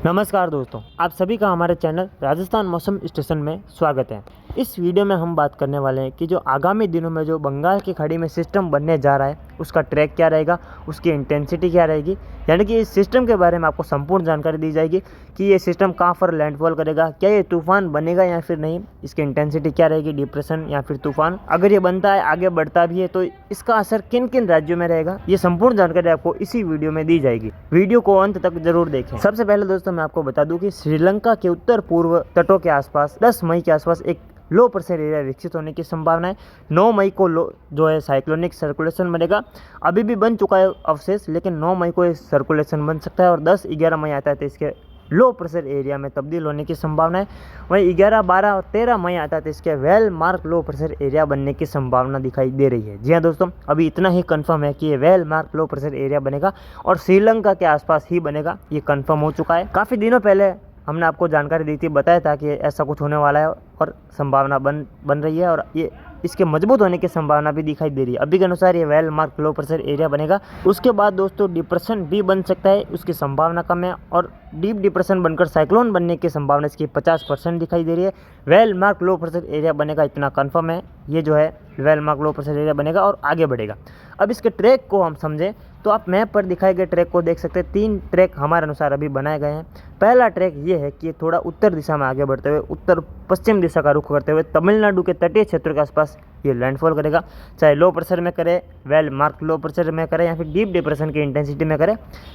नमस्कार दोस्तों, आप सभी का हमारे चैनल राजस्थान मौसम स्टेशन में स्वागत है। इस वीडियो में हम बात करने वाले हैं कि जो आगामी दिनों में जो बंगाल की खाड़ी में सिस्टम बनने जा रहा है उसका ट्रैक क्या रहेगा, उसकी इंटेंसिटी क्या रहेगी, यानी कि इस सिस्टम के बारे में आपको संपूर्ण जानकारी दी जाएगी कि ये सिस्टम कहाँ पर लैंडफॉल करेगा, क्या ये तूफान बनेगा या फिर नहीं, इसकी इंटेंसिटी क्या रहेगी, डिप्रेशन या फिर तूफान, अगर ये बनता है आगे बढ़ता भी है तो इसका असर किन किन राज्यों में रहेगा, ये संपूर्ण जानकारी आपको इसी वीडियो में दी जाएगी। वीडियो को अंत तक जरूर देखें। सबसे पहले दोस्तों मैं आपको बता दूं कि श्रीलंका के उत्तर पूर्व तटों के आसपास 10 मई के आसपास एक लो प्रेशर एरिया विकसित होने की संभावना है। 9 मई को जो है साइक्लोनिक सर्कुलेशन बनेगा, अभी भी बन चुका है अवशेष, लेकिन 9 मई को ये सर्कुलेशन बन सकता है और 10-11 मई आता है तो इसके लो प्रेशर एरिया में तब्दील होने की संभावना है। वहीं 11, 12 और 13 मई आता है तो इसके well mark low pressure area बनने की संभावना दिखाई दे रही है। जी हाँ दोस्तों, अभी इतना ही कंफर्म है कि ये well mark low pressure area बनेगा और श्रीलंका के आसपास ही बनेगा, ये कंफर्म हो चुका है। काफ़ी दिनों पहले हमने आपको जानकारी दी थी, बताया था कि ऐसा कुछ होने वाला है और संभावना बन रही है और ये इसके मजबूत होने की संभावना भी दिखाई दे रही है। अभी के अनुसार ये well mark low pressure area बनेगा। उसके बाद दोस्तों डिप्रेशन भी बन सकता है, उसकी संभावना कम है और डीप डिप्रेशन बनकर साइक्लोन बनने की संभावना इसकी 50% दिखाई दे रही है। Well mark low pressure area बनेगा, इतना कन्फर्म है। ये जो है well mark low pressure area बनेगा और आगे बढ़ेगा। अब इसके ट्रैक को हम समझें तो आप मैप पर दिखाए गए ट्रैक को देख सकते हैं। 3 ट्रैक हमारे अनुसार अभी बनाए गए हैं। पहला ट्रैक ये है कि थोड़ा उत्तर दिशा में आगे बढ़ते हुए उत्तर पश्चिम दिशा का रुख करते हुए तमिलनाडु के तटीय क्षेत्र के आसपास ये लैंडफॉल करेगा, चाहे लो प्रेशर में करे, वेल मार्क लो प्रेशर में करे या फिर डीप डिप्रेशन की इंटेंसिटी में करे,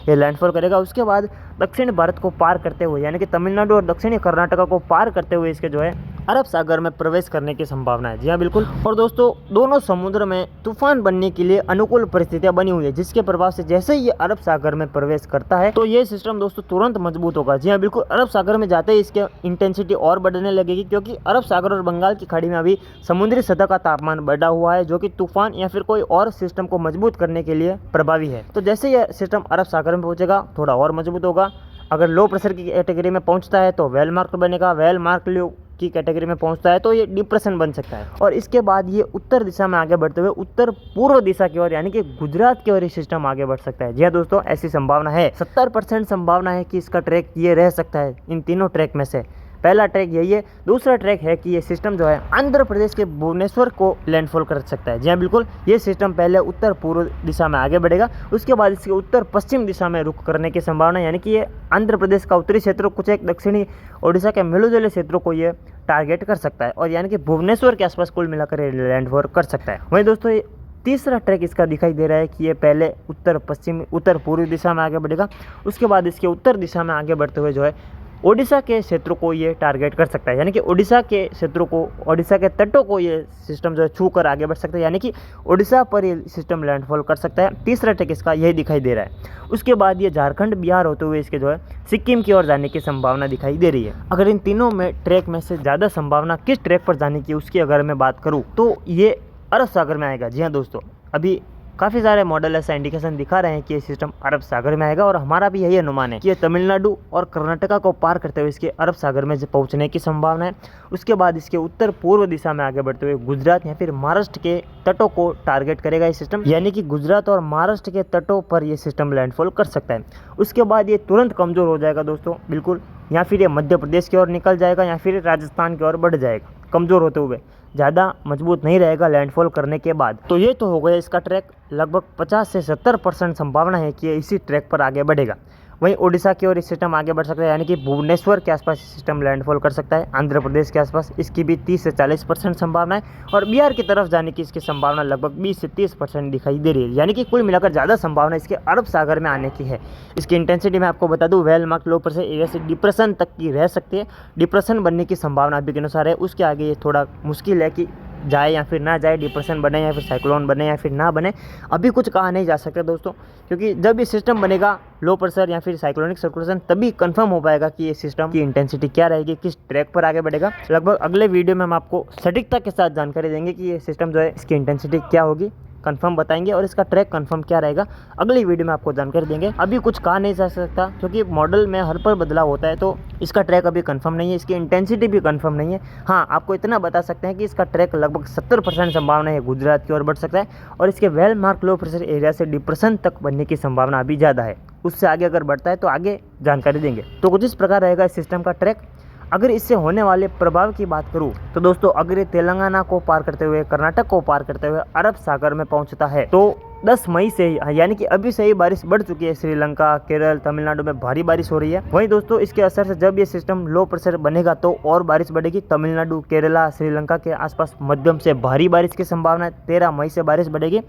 ये लैंडफॉल करेगा। उसके बाद दक्षिण भारत को पार करते हुए यानी कि तमिलनाडु और दक्षिणी कर्नाटका को पार करते हुए इसके जो है अरब सागर में प्रवेश करने की संभावना है। जी हाँ बिल्कुल। और दोस्तों दोनों समुद्र में तूफान बनने के लिए अनुकूल परिस्थितियां बनी हुई है, जिसके प्रभाव से जैसे ही ये अरब सागर में प्रवेश करता है तो ये सिस्टम दोस्तों तुरंत मजबूत होगा। जी हाँ बिल्कुल। अरब सागर में जाते ही इसके इंटेंसिटी और बढ़ने लगेगी, क्योंकि अरब सागर और बंगाल की खाड़ी में अभी समुद्री सतह का तापमान बढ़ा हुआ है, जो कि तूफान या फिर कोई और सिस्टम को मजबूत करने के लिए प्रभावी है। तो जैसे यह सिस्टम अरब सागर में पहुंचेगा थोड़ा और मजबूत होगा। अगर लो प्रेशर की कैटेगरी में पहुंचता है तो वेल मार्क बनेगा, वेल मार्क लो की कैटेगरी में पहुंचता है तो ये डिप्रेशन बन सकता है। और इसके बाद ये उत्तर दिशा में आगे बढ़ते हुए उत्तर पूर्व दिशा की ओर यानी कि गुजरात की ओर ये सिस्टम आगे बढ़ सकता है। जी हाँ दोस्तों, ऐसी संभावना है। 70% संभावना है कि इसका ट्रैक ये रह सकता है इन तीनों ट्रैक में से। पहला ट्रैक यही है। दूसरा ट्रैक है कि ये सिस्टम जो है आंध्र प्रदेश के भुवनेश्वर को लैंडफॉल कर सकता है। जी हाँ बिल्कुल। ये सिस्टम पहले उत्तर पूर्व दिशा में आगे बढ़ेगा, उसके बाद इसके उत्तर पश्चिम दिशा में रुख करने की संभावना, यानी कि ये आंध्र प्रदेश का उत्तरी क्षेत्र, कुछ एक दक्षिणी ओडिशा के मिलोजुले क्षेत्रों को ये टारगेट कर सकता है और यानी कि भुवनेश्वर के आसपास कुल मिलाकर लैंडफॉल कर सकता है। वहीं दोस्तों तीसरा ट्रैक इसका दिखाई दे रहा है कि ये पहले उत्तर पूर्वी दिशा में आगे बढ़ेगा, उसके बाद इसके उत्तर दिशा में आगे बढ़ते हुए जो है ओडिशा के क्षेत्रों को ये टारगेट कर सकता है, यानी कि ओडिशा के क्षेत्रों को, ओडिशा के तटों को ये सिस्टम जो है छू कर आगे बढ़ सकता है, यानी कि ओडिशा पर ये सिस्टम लैंडफॉल कर सकता है। तीसरा ट्रैक इसका यही दिखाई दे रहा है। उसके बाद ये झारखंड बिहार होते हुए इसके जो है सिक्किम की ओर जाने की संभावना दिखाई दे रही है। अगर इन तीनों में ट्रैक में से ज़्यादा संभावना किस ट्रैक पर जाने की उसकी अगर मैं बात करूँ तो ये अरब सागर में आएगा। जी हाँ दोस्तों, अभी काफ़ी सारे मॉडल ऐसा इंडिकेशन दिखा रहे हैं कि ये सिस्टम अरब सागर में आएगा और हमारा भी यही अनुमान है कि ये तमिलनाडु और कर्नाटका को पार करते हुए इसके अरब सागर में पहुंचने की संभावना है। उसके बाद इसके उत्तर पूर्व दिशा में आगे बढ़ते हुए गुजरात या फिर महाराष्ट्र के तटों को टारगेट करेगा ये सिस्टम, यानी कि गुजरात और महाराष्ट्र के तटों पर ये सिस्टम लैंडफॉल कर सकता है। उसके बाद ये तुरंत कमज़ोर हो जाएगा दोस्तों, बिल्कुल, या फिर ये मध्य प्रदेश की ओर निकल जाएगा या फिर राजस्थान की ओर बढ़ जाएगा, कमज़ोर होते हुए ज़्यादा मजबूत नहीं रहेगा लैंडफॉल करने के बाद। तो ये तो हो गया इसका ट्रैक। लगभग 50 से 70% संभावना है कि ये इसी ट्रैक पर आगे बढ़ेगा। वहीं ओडिशा की ओर इस सिस्टम आगे बढ़ सकता है, यानी कि भुवनेश्वर के आसपास सिस्टम लैंडफॉल कर सकता है। आंध्र प्रदेश के आसपास इसकी भी 30 से 40% संभावना है और बिहार की तरफ जाने की इसकी संभावना लगभग 20 से 30% दिखाई दे रही है, यानी कि कुल मिलाकर ज़्यादा संभावना इसके अरब सागर में आने की है। इसकी इंटेंसिटी मैं आपको बता दूं, well mark low pressure area से डिप्रेशन तक की रह सकती है। डिप्रेशन बनने की संभावना अभी के अनुसार है, उसके आगे ये थोड़ा मुश्किल है कि जाए या फिर ना जाए, डिप्रेशन बने या फिर साइक्लोन बने या फिर ना बने, अभी कुछ कहा नहीं जा सकता दोस्तों, क्योंकि जब ये सिस्टम बनेगा लो प्रेशर या फिर साइक्लोनिक सर्कुलेशन तभी कंफर्म हो पाएगा कि ये सिस्टम की इंटेंसिटी क्या रहेगी, किस ट्रैक पर आगे बढ़ेगा। लगभग अगले वीडियो में हम आपको सटीकता के साथ जानकारी देंगे कि ये सिस्टम जो है इसकी इंटेंसिटी क्या होगी, कंफर्म बताएंगे और इसका ट्रैक कंफर्म क्या रहेगा अगली वीडियो में आपको जानकारी देंगे। अभी कुछ कहा नहीं जा सकता क्योंकि मॉडल में हर पल बदलाव होता है, तो इसका ट्रैक अभी कंफर्म नहीं है, इसकी इंटेंसिटी भी कंफर्म नहीं है। हाँ, आपको इतना बता सकते हैं कि इसका ट्रैक लगभग 70% संभावना है गुजरात की ओर बढ़ सकता है और इसके well mark low pressure area से डिप्रेशन तक बनने की संभावना अभी ज़्यादा है। उससे आगे अगर बढ़ता है तो आगे जानकारी देंगे। तो कुछ इस प्रकार रहेगा इस सिस्टम का ट्रैक। अगर इससे होने वाले प्रभाव की बात करूं तो दोस्तों, अगर ये तेलंगाना को पार करते हुए कर्नाटक को पार करते हुए अरब सागर में पहुंचता है तो 10 मई से ही, यानी कि अभी से ही बारिश बढ़ चुकी है। श्रीलंका, केरल, तमिलनाडु में भारी बारिश हो रही है। वहीं दोस्तों, इसके असर से जब ये सिस्टम लो प्रेशर बनेगा तो और बारिश बढ़ेगी। तमिलनाडु, केरला, श्रीलंका के आसपास मध्यम से भारी बारिश की संभावना है। 13 मई से बारिश बढ़ेगी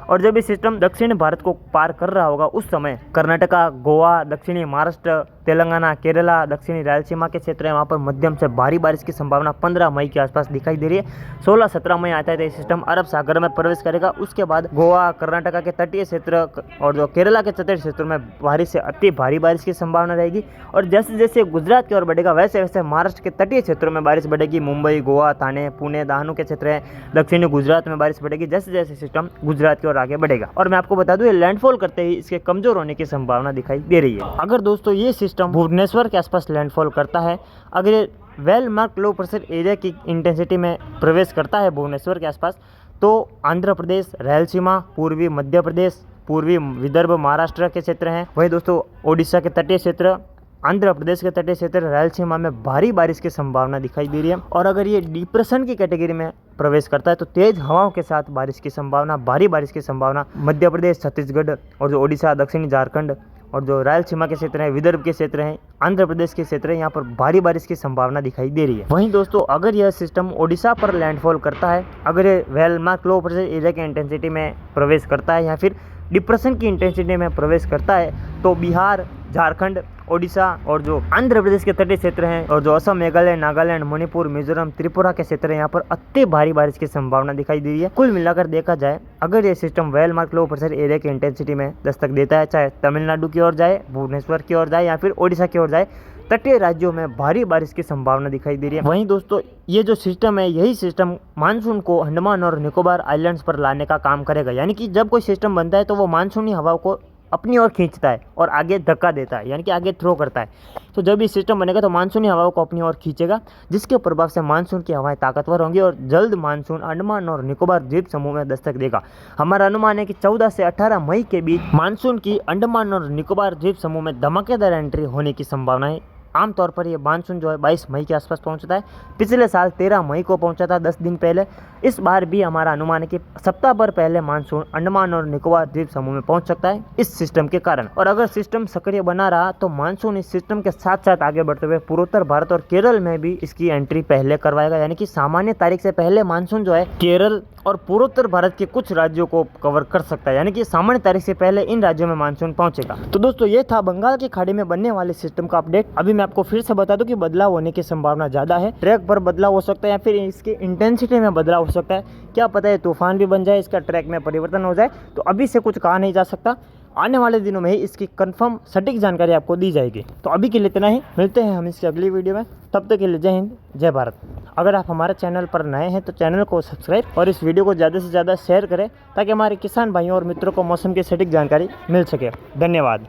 और जब ये सिस्टम दक्षिण भारत को पार कर रहा होगा उस समय कर्नाटका, गोवा, दक्षिणी महाराष्ट्र, तेलंगाना, केरला, दक्षिणी रायलसीमा के क्षेत्र है, वहाँ पर मध्यम से भारी बारिश की संभावना 15 मई के आसपास दिखाई दे रही है। 16-17 मई आता है तो ये सिस्टम अरब सागर में प्रवेश करेगा। उसके बाद गोवा, कर्नाटका के तटीय क्षेत्र और जो केरला के तटीय क्षेत्रों में भारी से अति भारी बारिश की संभावना रहेगी और जैसे जैसे गुजरात की ओर बढ़ेगा वैसे वैसे महाराष्ट्र के तटीय क्षेत्रों में बारिश बढ़ेगी। मुंबई, गोवा, थाने, पुणे, दाहनु के क्षेत्र है, दक्षिणी गुजरात में बारिश बढ़ेगी जैसे जैसे सिस्टम गुजरात की ओर आगे बढ़ेगा। और मैं आपको बता दूं, ये लैंडफॉल करते ही इसके कमजोर होने की संभावना दिखाई दे रही है। अगर दोस्तों ये सिस्टम भुवनेश्वर के आसपास लैंडफॉल करता है, अगर ये well mark low pressure area की इंटेंसिटी में प्रवेश करता है भुवनेश्वर के आसपास, तो आंध्र प्रदेश, रायलसीमा, पूर्वी मध्य प्रदेश, पूर्वी विदर्भ, महाराष्ट्र के क्षेत्र हैं। वहीं दोस्तों, ओडिशा के तटीय क्षेत्र, आंध्र प्रदेश के तटीय क्षेत्र, रायलसीमा में भारी बारिश की संभावना दिखाई दे रही है। और अगर ये डिप्रेशन की कैटेगरी में प्रवेश करता है तो तेज हवाओं के साथ बारिश की संभावना, भारी बारिश की संभावना मध्य प्रदेश, छत्तीसगढ़ और जो ओडिशा, दक्षिणी झारखंड और जो रायलसीमा के क्षेत्र हैं, विदर्भ के क्षेत्र हैं, आंध्र प्रदेश के क्षेत्र हैं, यहाँ पर भारी बारिश की संभावना दिखाई दे रही है। वहीं दोस्तों, अगर यह सिस्टम ओडिशा पर लैंडफॉल करता है, अगर ये well mark low pressure area की इंटेंसिटी में प्रवेश करता है या फिर डिप्रेशन की इंटेंसिटी में प्रवेश करता है तो बिहार, झारखंड, ओडिशा और जो आंध्र प्रदेश के तटीय क्षेत्र हैं और जो असम, मेघालय, नागालैंड, मणिपुर, मिजोरम, त्रिपुरा के क्षेत्र हैं, यहाँ पर अति भारी बारिश की संभावना दिखाई दे रही है। कुल मिलाकर देखा जाए, अगर ये system well mark low pressure area की इंटेंसिटी में दस्तक देता है, चाहे तमिलनाडु की ओर जाए, भुवनेश्वर की ओर जाए या फिर ओडिशा की ओर जाए, तटीय राज्यों में भारी बारिश की संभावना दिखाई दे रही है। वहीं दोस्तों, ये जो सिस्टम है, यही सिस्टम मानसून को अंडमान और निकोबार आइलैंड्स पर लाने का काम करेगा। यानी कि जब कोई सिस्टम बनता है तो वो मानसूनी हवाओं को अपनी ओर खींचता है और आगे धक्का देता है, यानी कि आगे थ्रो करता है। तो जब ये सिस्टम बनेगा तो मानसूनी हवाओं को अपनी ओर खींचेगा, जिसके प्रभाव से मानसून की हवाएं ताकतवर होंगी और जल्द मानसून अंडमान और निकोबार द्वीप समूह में दस्तक देगा। हमारा अनुमान है कि 14 से 18 मई के बीच मानसून की अंडमान और निकोबार द्वीप समूह में धमाकेदार एंट्री होने की संभावना है। आमतौर पर ये मानसून जो है 22 मई के आसपास पहुंचता है। पिछले साल 13 मई को पहुंचा था, 10 दिन पहले। इस बार भी हमारा अनुमान है कि सप्ताह भर पहले मानसून अंडमान और निकोबार द्वीप समूह में पहुंच सकता है इस सिस्टम के कारण। और अगर सिस्टम सक्रिय बना रहा तो मानसून इस सिस्टम के साथ साथ आगे बढ़ते हुए पूर्वोत्तर भारत और केरल में भी इसकी एंट्री पहले करवाएगा। यानी कि सामान्य तारीख से पहले मानसून जो है केरल और पूर्वोत्तर भारत के कुछ राज्यों को कवर कर सकता है। यानी कि सामान्य तारीख से पहले इन राज्यों में मानसून पहुंचेगा। तो दोस्तों, ये था बंगाल की खाड़ी में बनने वाले सिस्टम का अपडेट। अभी मैं आपको फिर से बता दूं कि बदलाव होने की संभावना ज़्यादा है। ट्रैक पर बदलाव हो सकता है या फिर इसकी इंटेंसिटी में बदलाव हो सकता है। क्या पता है तूफान भी बन जाए, इसका ट्रैक में परिवर्तन हो जाए। तो अभी से कुछ कहा नहीं जा सकता। आने वाले दिनों में ही इसकी कंफर्म सटीक जानकारी आपको दी जाएगी। तो अभी के लिए इतना ही, मिलते हैं हम इसकी अगली वीडियो में। तब तक के लिए जय हिंद, जय भारत। अगर आप हमारे चैनल पर नए हैं तो चैनल को सब्सक्राइब और इस वीडियो को ज़्यादा से ज़्यादा शेयर करें ताकि हमारे किसान भाइयों और मित्रों को मौसम की सटीक जानकारी मिल सके। धन्यवाद।